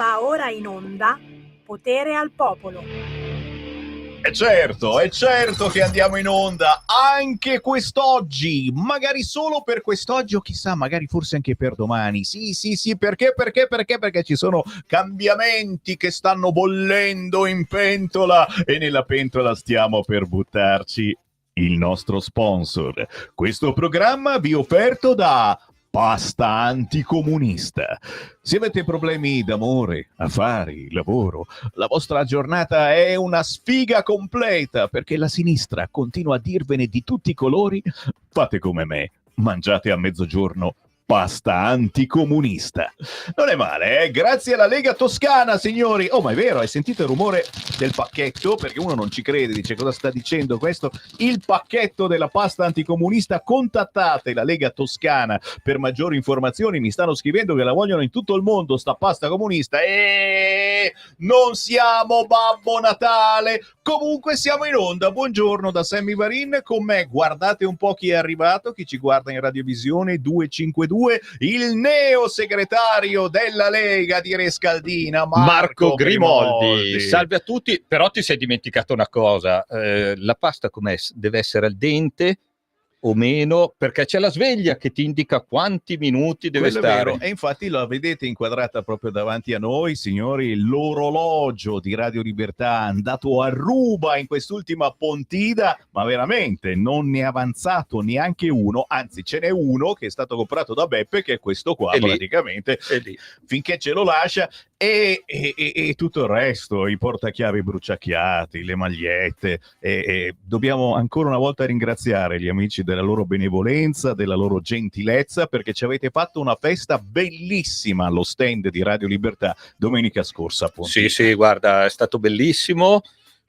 Va ora in onda Potere al Popolo. È certo che andiamo in onda anche quest'oggi, magari solo per quest'oggi o chissà, magari forse anche per domani. Sì, perché ci sono cambiamenti che stanno bollendo in pentola e nella pentola stiamo per buttarci il nostro sponsor. Questo programma vi è offerto da Pasta Anticomunista. Se avete problemi d'amore, affari, lavoro, la vostra giornata è una sfiga completa perché la sinistra continua a dirvene di tutti i colori, fate come me, mangiate a mezzogiorno Pasta Anticomunista. Non è male, grazie alla Lega Toscana, signori. Oh, ma è vero, hai sentito il rumore del pacchetto? Perché uno non ci crede, dice cosa sta dicendo questo? Il pacchetto della pasta anticomunista. Contattate la Lega Toscana per maggiori informazioni. Mi stanno scrivendo che la vogliono in tutto il mondo sta pasta comunista e non siamo Babbo Natale. Comunque siamo in onda. Buongiorno da Sammy Varin con me. Guardate un po' chi è arrivato, chi ci guarda in radiovisione 252, il neo segretario della Lega di Rescaldina, Marco Grimoldi. Salve a tutti, però ti sei dimenticato una cosa, la pasta com'è? Deve essere al dente o meno, perché c'è la sveglia che ti indica quanti minuti deve Quello stare. È vero. E infatti la vedete inquadrata proprio davanti a noi, signori, l'orologio di Radio Libertà andato a ruba in quest'ultima pontida, ma veramente non ne è avanzato neanche uno, anzi ce n'è uno che è stato comprato da Beppe, che è questo qua, praticamente, finché ce lo lascia, e tutto il resto, i portachiavi bruciacchiati, le magliette, e dobbiamo ancora una volta ringraziare gli amici della loro benevolenza, della loro gentilezza, perché ci avete fatto una festa bellissima allo stand di Radio Libertà domenica scorsa. Sì, guarda, è stato bellissimo.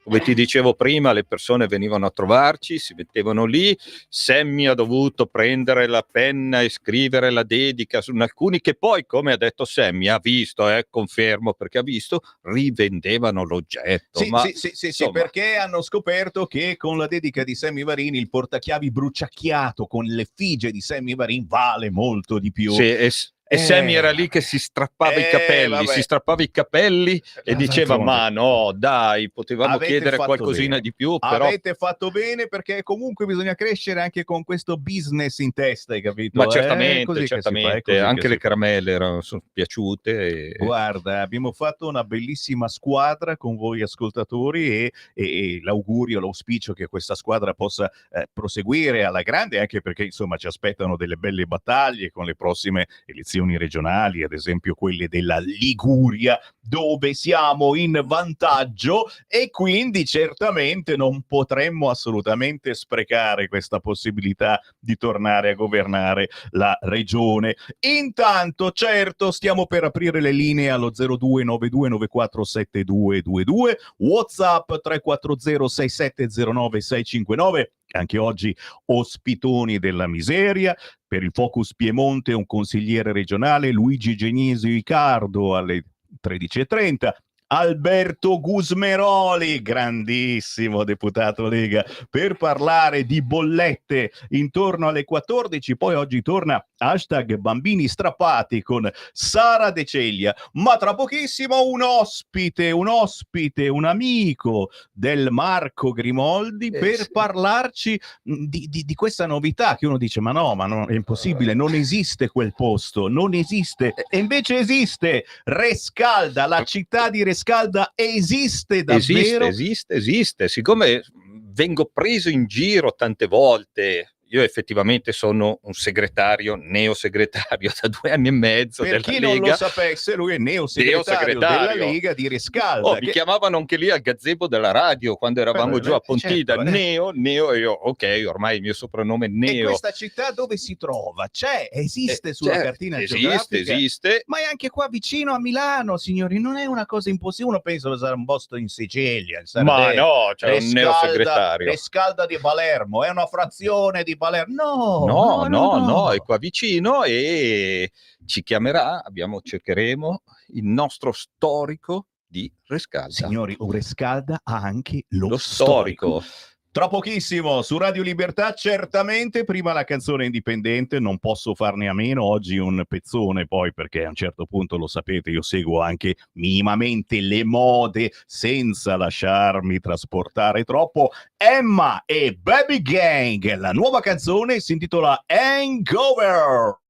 Come ti dicevo prima, le persone venivano a trovarci, si mettevano lì. Sammy ha dovuto prendere la penna e scrivere la dedica su alcuni che poi, come ha detto Sammy, ha visto, confermo perché ha visto, rivendevano l'oggetto. Sì, perché hanno scoperto che con la dedica di Sammy Varin il portachiavi bruciacchiato con l'effigie di Sammy Varin vale molto di più. Sì, e Sammy era lì che si strappava i capelli e diceva ma no dai, potevamo chiedere qualcosina di più, però avete fatto bene, perché comunque bisogna crescere anche con questo business in testa, hai capito? Ma certamente, anche le caramelle sono piaciute Guarda, abbiamo fatto una bellissima squadra con voi ascoltatori e l'auspicio che questa squadra possa proseguire alla grande, anche perché insomma ci aspettano delle belle battaglie con le prossime elezioni regionali, ad esempio quelle della Liguria, dove siamo in vantaggio, e quindi certamente non potremmo assolutamente sprecare questa possibilità di tornare a governare la regione. Intanto, certo, stiamo per aprire le linee allo 0292947222, WhatsApp 3406709 anche oggi ospitoni della miseria. Per il Focus Piemonte un consigliere regionale, Luigi Genesio Icardo, alle 13:30. Alberto Gusmeroli, grandissimo deputato Lega, per parlare di bollette intorno alle 14. Poi oggi torna hashtag bambini strappati con Sara De Ceglia, ma tra pochissimo un ospite, un amico del Marco Grimoldi, per parlarci di questa novità che uno dice ma no, è impossibile, non esiste quel posto, non esiste, e invece esiste. Rescalda, la città di Rescalda esiste davvero? Esiste. Siccome vengo preso in giro tante volte, io effettivamente sono un neosegretario da 2 anni e mezzo della Lega. Per chi non lo sapesse, lui è neosegretario della Lega di Rescalda. Mi chiamavano anche lì al gazebo della radio quando eravamo giù a Pontida, Neo, e io, ok, ormai il mio soprannome è Neo. E questa città dove si trova? Esiste sulla cartina geografica? Esiste. Ma è anche qua vicino a Milano, signori, non è una cosa impossibile. Uno pensa che sarà un posto in Sicilia, in Sardegna. Ma no, c'è un neosegretario. Rescalda di Palermo, è una frazione di Palermo. No, è qua vicino e ci chiamerà, cercheremo il nostro storico di Rescalda. Signori, Rescalda ha anche lo storico. Tra pochissimo su Radio Libertà, certamente prima la canzone indipendente, non posso farne a meno, oggi un pezzone poi perché a un certo punto lo sapete io seguo anche minimamente le mode senza lasciarmi trasportare troppo. Emma e Baby Gang, la nuova canzone si intitola Hangover.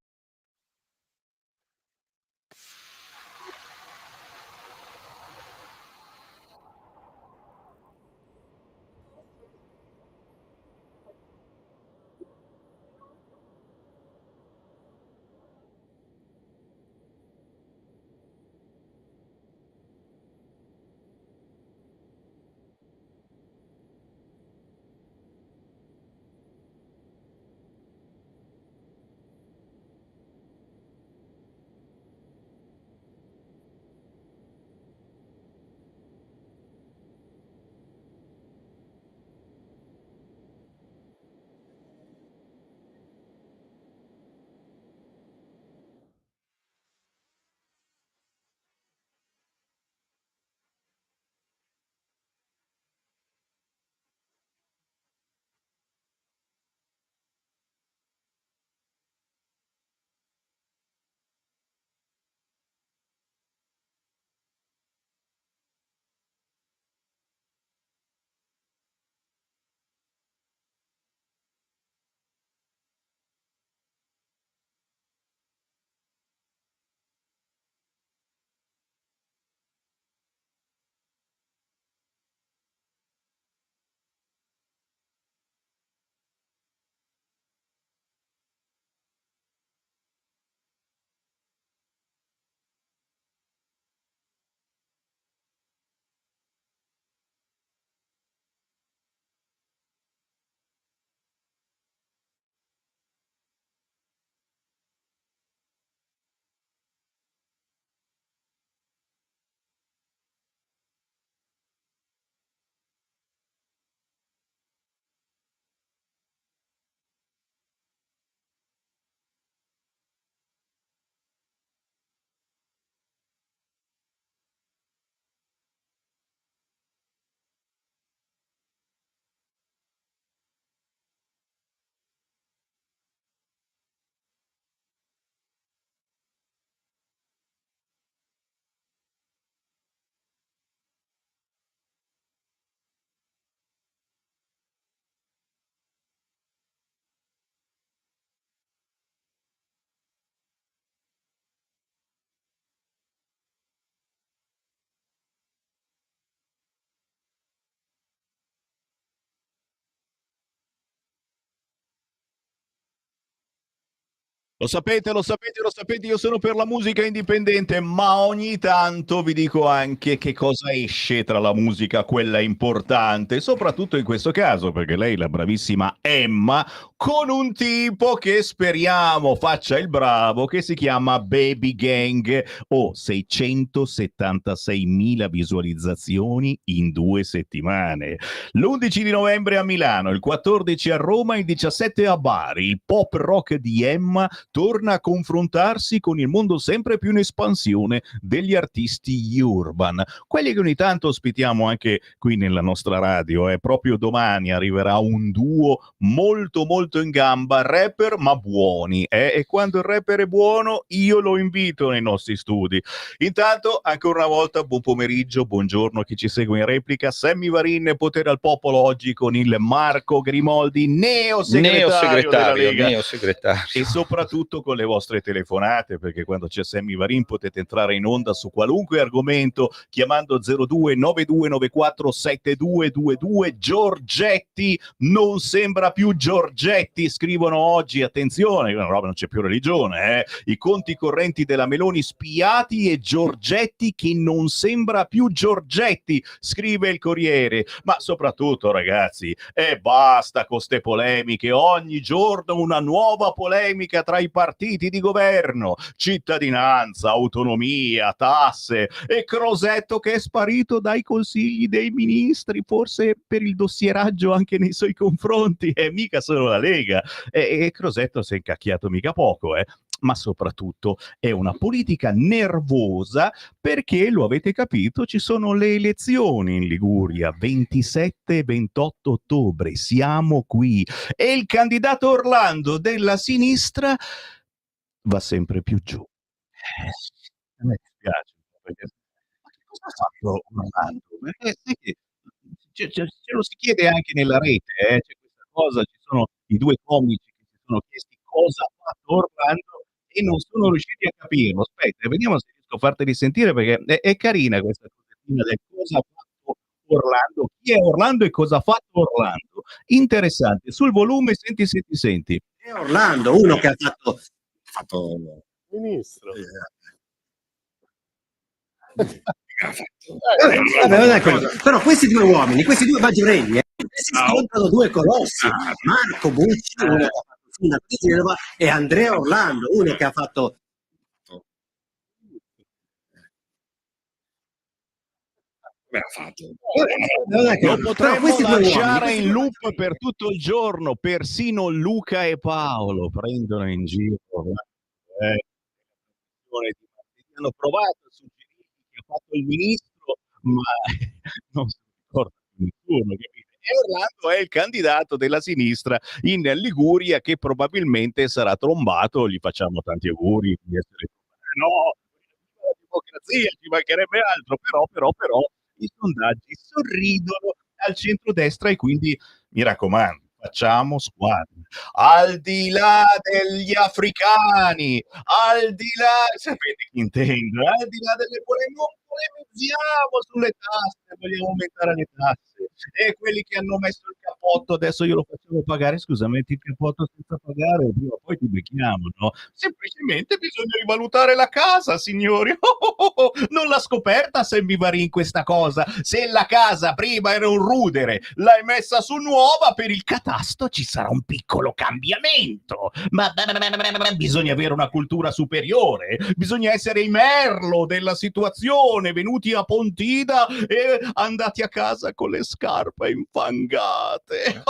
Lo sapete, io sono per la musica indipendente, ma ogni tanto vi dico anche che cosa esce tra la musica, quella importante, soprattutto in questo caso, perché lei, la bravissima Emma, con un tipo che speriamo faccia il bravo, che si chiama Baby Gang, 676.000 visualizzazioni in 2 settimane. L'11 di novembre a Milano, il 14 a Roma, il 17 a Bari, il pop rock di Emma torna a confrontarsi con il mondo sempre più in espansione degli artisti urban, quelli che ogni tanto ospitiamo anche qui nella nostra radio. Proprio domani arriverà un duo molto molto in gamba, rapper ma buoni, e quando il rapper è buono io lo invito nei nostri studi. Intanto ancora una volta buon pomeriggio, buongiorno a chi ci segue in replica. Sammy Varin, Potere al Popolo, oggi con il Marco Grimoldi, neosegretario della Lega, e soprattutto con le vostre telefonate, perché quando c'è Sammy Varin potete entrare in onda su qualunque argomento chiamando 0292472222. Giorgetti non sembra più Giorgetti, scrivono oggi, attenzione, una roba, non c'è più religione, i conti correnti della Meloni spiati e Giorgetti che non sembra più Giorgetti, scrive il Corriere. Ma soprattutto, ragazzi, basta con ste polemiche, ogni giorno una nuova polemica tra i partiti di governo, cittadinanza, autonomia, tasse, e Crosetto che è sparito dai consigli dei ministri, forse per il dossieraggio anche nei suoi confronti, mica solo la Lega, e Crosetto si è incacchiato mica poco, ma soprattutto è una politica nervosa perché, lo avete capito, ci sono le elezioni in Liguria, 27 e 28 ottobre, siamo qui e il candidato Orlando della sinistra va sempre più giù. A me dispiace perché ma che cosa ha fatto Orlando? Perché sai che ce lo si chiede anche nella rete, c'è questa cosa, ci sono i 2 comici che si sono chiesti cosa ha fatto Orlando e non sono riusciti a capirlo. Aspetta, vediamo se riesco a farteli sentire perché è carina questa cosettina del cosa ha fatto Orlando, chi è Orlando e cosa ha fatto Orlando. Interessante. Sul volume senti, senti, senti. È Orlando, uno che ha fatto Ministro. Vabbè, non è quello. Però questi due uomini, questi due maggiorelli, si scontrano due colossi, Marco Bucci, uno che ha fatto sindaco di Genova, e Andrea Orlando, uno che ha fatto Lo potremmo lasciare in loop per tutto il giorno, persino Luca e Paolo prendono in giro. Hanno provato a suggerire che ha fatto il ministro, ma non si ricorda nessuno, capite? E Orlando è il candidato della sinistra in Liguria che probabilmente sarà trombato, gli facciamo tanti auguri di essere no, la democrazia, ci mancherebbe altro, però i sondaggi sorridono al centrodestra e quindi mi raccomando, facciamo squadra. Al di là degli africani, al di là, sapete chi intendo, al di là delle non polemizziamo sulle tasse, vogliamo aumentare le tasse. E quelli che hanno messo il cappotto, adesso glielo facciamo pagare, scusa, metti il cappotto senza pagare, prima o poi ti becchiamo, no? Semplicemente bisogna rivalutare la casa, signori. Non l'ha scoperta Sammy Varin questa cosa. Se la casa prima era un rudere, l'hai messa su nuova, per il catasto ci sarà un piccolo cambiamento. Ma bisogna avere una cultura superiore, bisogna essere i merlo della situazione, venuti a Pontida e andati a casa con le scarpe infangate.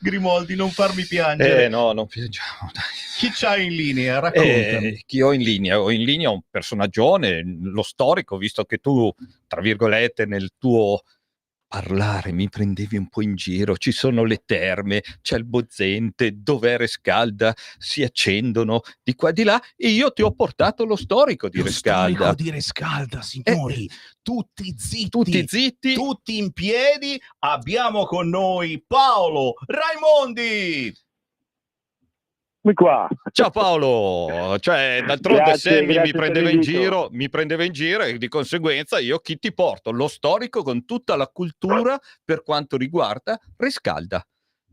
Grimoldi, non farmi piangere. No, non piangiamo. Chi c'hai in linea? Raccontami. Chi ho in linea? Ho in linea un personaggione, lo storico, visto che tu, tra virgolette, nel tuo parlare mi prendevi un po' in giro. Ci sono le terme, c'è il Bozzente, dove Rescalda si accendono di qua e di là, e io ti ho portato lo storico di Rescalda. Lo storico di Rescalda, signori. Tutti zitti. Tutti zitti. Tutti in piedi. Abbiamo con noi Paolo Raimondi. Qua. Ciao Paolo, cioè d'altronde Sammy mi prendeva in giro e di conseguenza io chi ti porto? Lo storico con tutta la cultura per quanto riguarda Rescalda.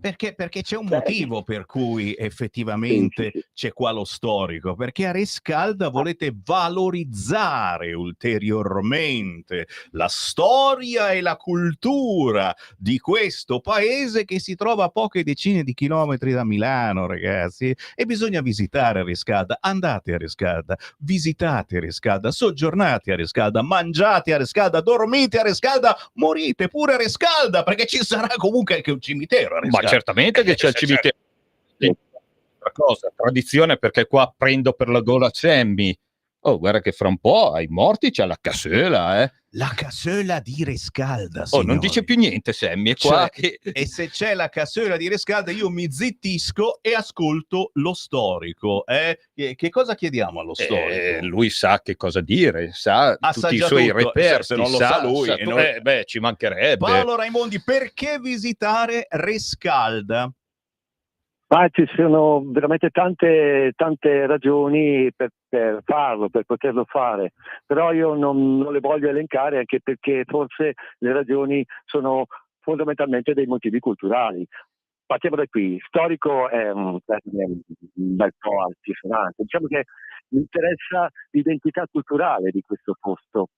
Perché c'è un motivo per cui effettivamente c'è qua lo storico, perché a Rescalda volete valorizzare ulteriormente la storia e la cultura di questo paese che si trova a poche decine di chilometri da Milano, ragazzi, e bisogna visitare Rescalda. Andate a Rescalda, visitate Rescalda, soggiornate a Rescalda, mangiate a Rescalda, dormite a Rescalda, morite pure a Rescalda, perché ci sarà comunque anche un cimitero a Rescalda. Ma certamente che c'è il cimitero. Altra cosa, tradizione, perché qua prendo per la gola Sammy. Oh, guarda che fra un po' ai morti c'è la cassola, La cassola di Rescalda, signori. Oh, non dice più niente Sammy, è qua che... E se c'è la cassola di Rescalda io mi zittisco e ascolto lo storico. Che cosa chiediamo allo storico? Lui sa che cosa dire, sa tutti i suoi reperti. Se non lo sa lui. Ci mancherebbe. Paolo Raimondi, perché visitare Rescalda? Ma ci sono veramente tante ragioni per farlo, per poterlo fare, però io non le voglio elencare, anche perché forse le ragioni sono fondamentalmente dei motivi culturali. Partiamo da qui. Storico è un bel po' altisonante. Diciamo che mi interessa l'identità culturale di questo posto.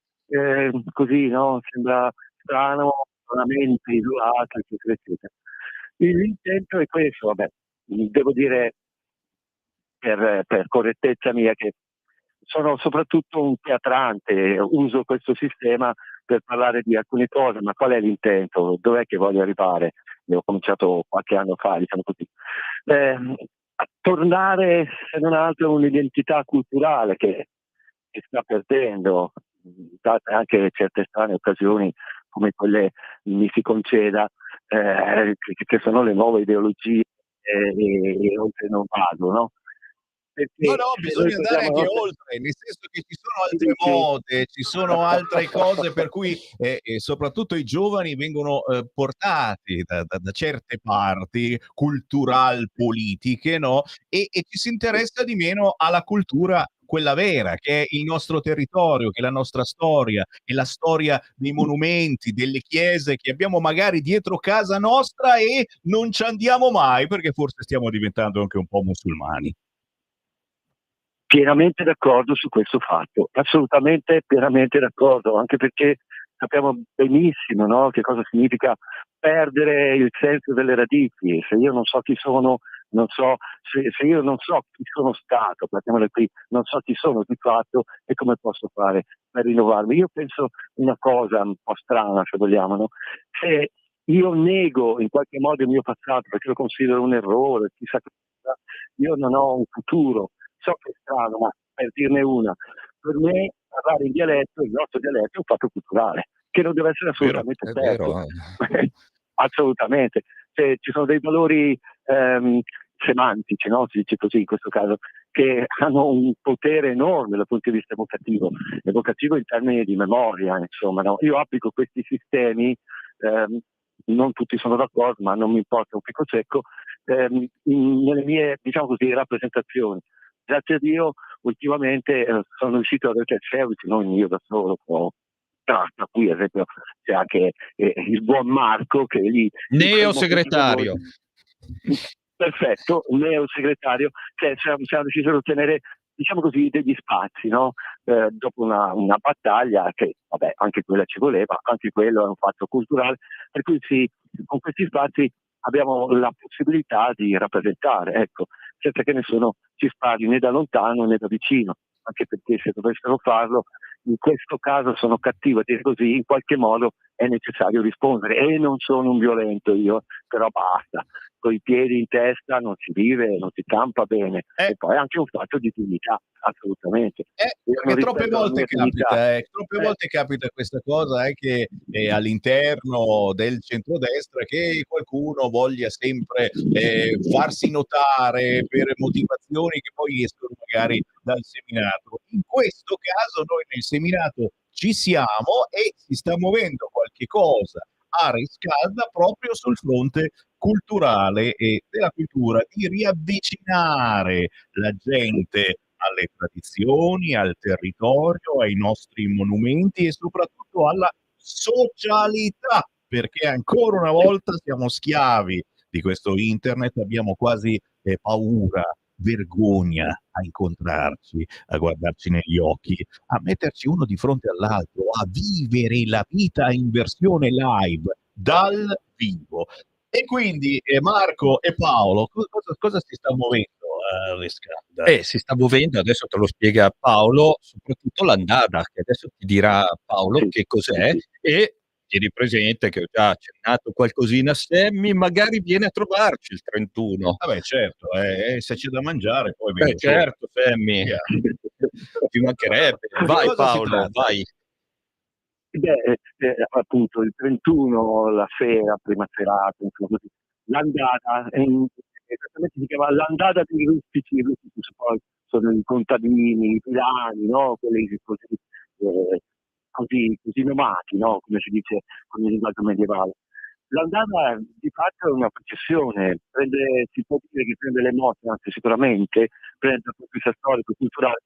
Così, no? Sembra strano, solamente isolato, eccetera, eccetera. L'intento è questo, vabbè. Devo dire per correttezza mia che sono soprattutto un teatrante, uso questo sistema per parlare di alcune cose, ma qual è l'intento? Dov'è che voglio arrivare? Ne ho cominciato qualche anno fa, diciamo così. a tornare, se non altro, a un'identità culturale che sta perdendo, date anche certe strane occasioni come quelle, mi si conceda, che sono le nuove ideologie e oltre non vado, no? No, Perché no, se noi bisogna andare guardiamo la anche nostra... oltre, nel senso che ci sono Sì, altre sì. mode, ci sono altre cose per cui soprattutto i giovani vengono portati da certe parti cultural politiche, no? E ci si interessa di meno alla cultura quella vera, che è il nostro territorio, che è la nostra storia, è la storia dei monumenti, delle chiese che abbiamo magari dietro casa nostra e non ci andiamo mai perché forse stiamo diventando anche un po' musulmani. Pienamente d'accordo su questo fatto, assolutamente pienamente d'accordo, anche perché sappiamo benissimo, no, che cosa significa perdere il senso delle radici. Se io non so chi sono, non so, se io non so chi sono stato, partiamo qui, non so chi sono di fatto e come posso fare per rinnovarmi. Io penso una cosa un po' strana, se vogliamo, no? Se io nego in qualche modo il mio passato perché lo considero un errore, chissà che cosa, io non ho un futuro. So che è strano, ma per dirne una, per me parlare in dialetto, il nostro dialetto, è un fatto culturale, che non deve essere Vero? assolutamente È perso. vero. Assolutamente. Cioè, ci sono dei valori semantici, no? Si dice così in questo caso, che hanno un potere enorme dal punto di vista evocativo in termini di memoria, insomma. No? Io applico questi sistemi, non tutti sono d'accordo, ma non mi importa un picco secco, nelle mie, diciamo così, rappresentazioni. Grazie a Dio, ultimamente sono riuscito ad avere servizi, non io da solo, tra cui ad esempio c'è anche il buon Marco che è lì in quel Neo momento con noi. segretario. Perfetto, un neo segretario, cioè siamo riusciti ad ottenere, diciamo così, degli spazi, no? Dopo una battaglia che, vabbè, anche quella ci voleva, anche quello è un fatto culturale, per cui sì, con questi spazi abbiamo la possibilità di rappresentare, ecco, senza che nessuno ci spari né da lontano né da vicino, anche perché se dovessero farlo, in questo caso sono cattivo a dire così, in qualche modo è necessario rispondere e non sono un violento io, però basta, con i piedi in testa non si vive, non si campa bene Eh, e poi è anche un fatto di dignità, assolutamente. Io non perché troppe rispetto la volte mia dignità. troppe volte capita questa cosa anche all'interno del centrodestra che qualcuno voglia sempre farsi notare per motivazioni che poi escono magari dal seminato. In questo caso noi nel seminato ci siamo e si sta muovendo qualche cosa a riscalda proprio sul fronte culturale e della cultura, di riavvicinare la gente alle tradizioni, al territorio, ai nostri monumenti e soprattutto alla socialità, perché ancora una volta siamo schiavi di questo internet, abbiamo quasi paura, vergogna a incontrarci, a guardarci negli occhi, a metterci uno di fronte all'altro, a vivere la vita in versione live, dal vivo. E quindi Marco e Paolo, cosa si sta muovendo a Riscalda? Si sta muovendo, adesso te lo spiega Paolo, soprattutto l'andata, che adesso ti dirà Paolo Sì, che sì, cos'è sì. e tieni presente che ho già accennato qualcosina a Sammy, magari viene a trovarci il 31. Vabbè, certo, se c'è da mangiare poi vengo solo. Certo Sammy, Via. ci mancherebbe. Di Vai cosa si Paolo, tratta? vai. Beh, appunto il 31, la sera, prima serata, insomma, così. L'andata, esattamente si chiama l'andata dei rustici, i rustici poi sono i contadini, i pilani, no? Quelli così, così nomati, no? Come si dice con il linguaggio medievale. L'andata di fatto è una processione, si può dire che prende le mosse, anzi sicuramente, prende dal punto di vista storico, culturale,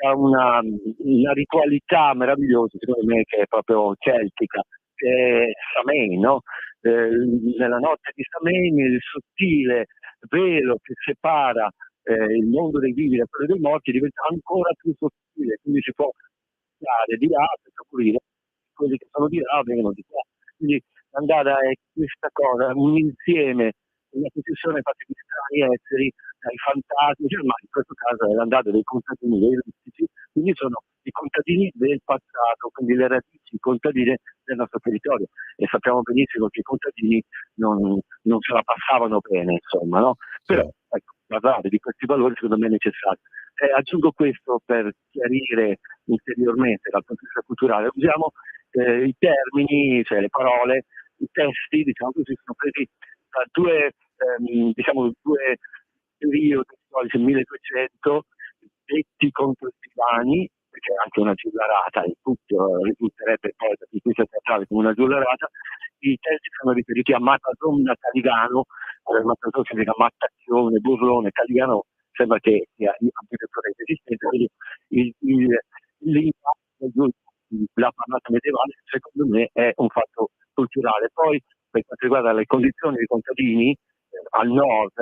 da una ritualità meravigliosa, secondo me, che è proprio celtica, che è Samhain, no? Nella notte di Samhain il sottile velo che separa il mondo dei vivi da quello dei morti diventa ancora più sottile, quindi si può andare di là per scoprire quelli che sono di là vengono di qua. Quindi l'andata è questa cosa, un insieme, una processione fatta di strani esseri, dai fantasmi, cioè, ma in questo caso è l'andata dei contadini, dei rustici, quindi sono i contadini del passato, quindi le radici contadine del nostro territorio, e sappiamo benissimo che i contadini non se la passavano bene, insomma, no? Però ecco, parlare di questi valori secondo me è necessario. Aggiungo questo per chiarire ulteriormente dal punto di vista culturale. Usiamo i termini, cioè le parole, i testi, diciamo così, sono presi da due periodi storici, 1200, detti contro i divani, perché è anche una giullarata, il tutto risulterebbe poi da punto di vista teatrale come una giullarata. I testi sono riferiti a Matazonna Caligano, Matazonna significa mattazione, burlone, Caligano sembra che sia addirittura inesistente, quindi l'impatto la parlata medievale secondo me è un fatto culturale. Poi per quanto riguarda le condizioni dei contadini al nord,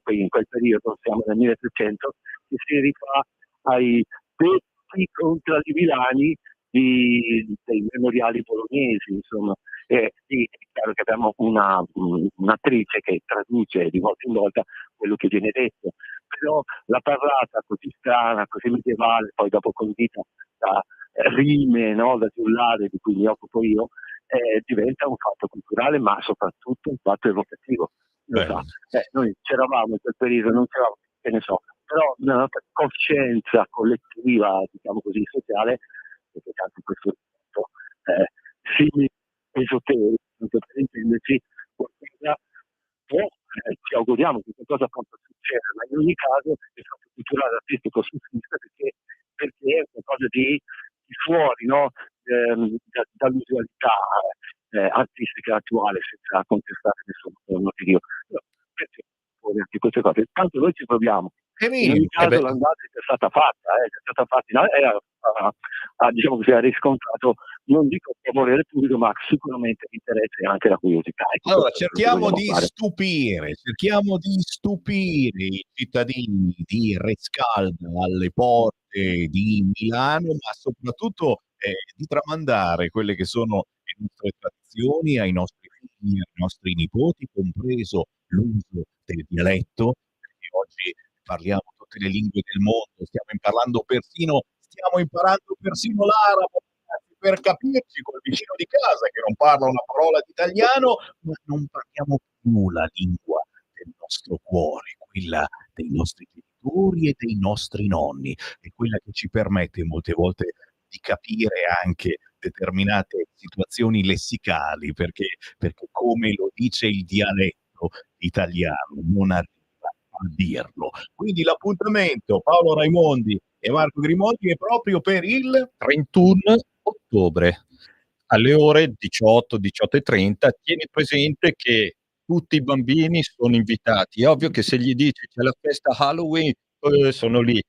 poi in quel periodo siamo nel 1300, si rifà ai detti contro i vilani dei memoriali bolognesi, insomma. Sì, è chiaro che abbiamo un'attrice che traduce di volta in volta quello che viene detto, però la parlata così strana, così medievale, poi dopo condita da rime, no, da giullare di cui mi occupo io, diventa un fatto culturale, ma soprattutto un fatto evocativo. Noi c'eravamo in quel periodo, non c'eravamo, che ne so, però una nostra coscienza collettiva, diciamo così, sociale, perché tanto questo simile esoterico, per intenderci, qualcosa ci auguriamo che qualcosa possa succedere, ma in ogni caso il fatto culturale artistico sussiste perché è qualcosa di fuori, no? Dall'usualità artistica attuale, senza contestare nessun motivo. Perché fuori anche queste cose? Tanto noi ci proviamo. In ogni caso l'andata è stata fatta, diciamo che si è riscontrato, non dico il favore del pubblico, ma sicuramente l'interesse e anche la curiosità. Allora, cerchiamo di stupire i cittadini di Rescalda alle porte di Milano, ma soprattutto di tramandare quelle che sono le nostre tradizioni ai nostri figli, ai nostri nipoti, compreso l'uso del dialetto, perché oggi parliamo tutte le lingue del mondo, stiamo imparando persino l'arabo per capirci col vicino di casa che non parla una parola di italiano, ma non parliamo più la lingua del nostro cuore, quella dei nostri genitori e dei nostri nonni, è quella che ci permette molte volte di capire anche determinate situazioni lessicali, perché come lo dice il dialetto italiano, non arriva a dirlo. Quindi l'appuntamento Paolo Raimondi e Marco Grimaldi è proprio per il 31 ottobre alle ore 18, 18:30. Tieni presente che tutti i bambini sono invitati. È ovvio che se gli dici c'è la festa Halloween, sono lì.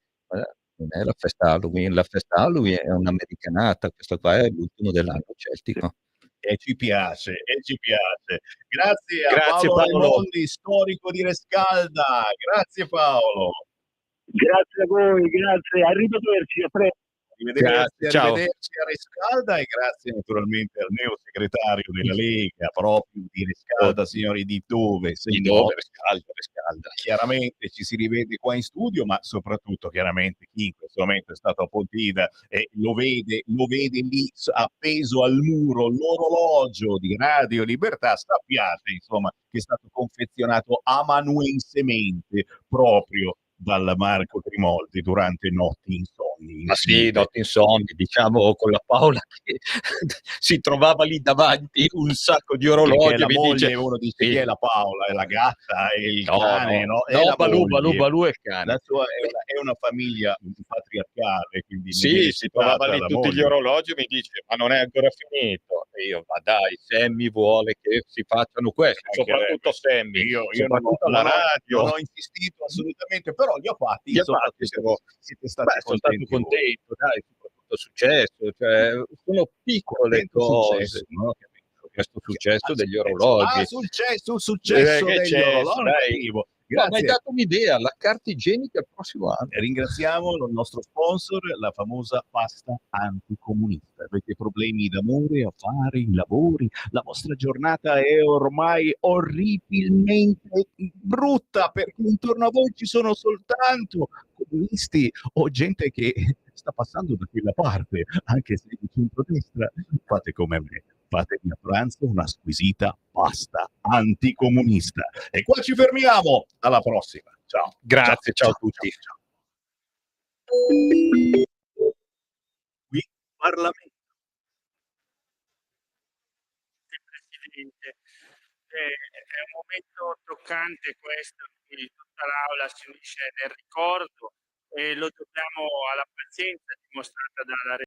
Non è la festa Halloween è un'americanata, questo qua è l'ultimo dell'anno celtico. E ci piace. Grazie a Grazie, Paolo Paolo. Raimondi, storico di Rescalda. Grazie Paolo. Grazie a voi, grazie, arrivederci, a presto. Ciao. Arrivederci a Rescalda, e grazie naturalmente al neo segretario della Lega proprio di Rescalda, signori di dove? Rescalda. Chiaramente ci si rivede qua in studio, ma soprattutto chiaramente chi in questo momento è stato a Pontida lo vede lì appeso al muro l'orologio di Radio Libertà. Sappiate insomma che è stato confezionato amanuensemente proprio dal Marco Trimoldi durante notti insonni. Ma sì, notti insonni, diciamo con la Paola che si trovava lì davanti un sacco di orologi. Perché la mi moglie, dice, uno dice sì. chi è la Paola? È la gatta? È il No, cane? no, È la Balù è il cane. La sua è una famiglia patriarcale, quindi Sì, si trovava lì tutti gli orologi e mi dice ma non è ancora finito. E io, ma dai, Sammy vuole che si facciano questo, soprattutto Sammy. Io soprattutto non alla radio. non ho insistito assolutamente, però li ho fatti. Siete stati sono stato contento, dai, soprattutto successo, cioè, sono piccole cose, no? Questo successo degli orologi. Successo degli orologi. No, mi hai dato un'idea, la carta igienica il prossimo anno. Ringraziamo il nostro sponsor, la famosa pasta anticomunista. Avete problemi d'amore, affari, lavori? La vostra giornata è ormai orribilmente brutta perché intorno a voi ci sono soltanto comunisti o gente che sta passando da quella parte, anche se è di centrodestra. Fate come me, fatevi a pranzo una squisita pasta anticomunista. E qua ci fermiamo, alla prossima. Ciao. Grazie, ciao a tutti. Ciao. Qui Parlamento. Presidente, è un momento toccante questo, in cui tutta l'aula si unisce nel ricordo e lo dobbiamo alla pazienza dimostrata dalla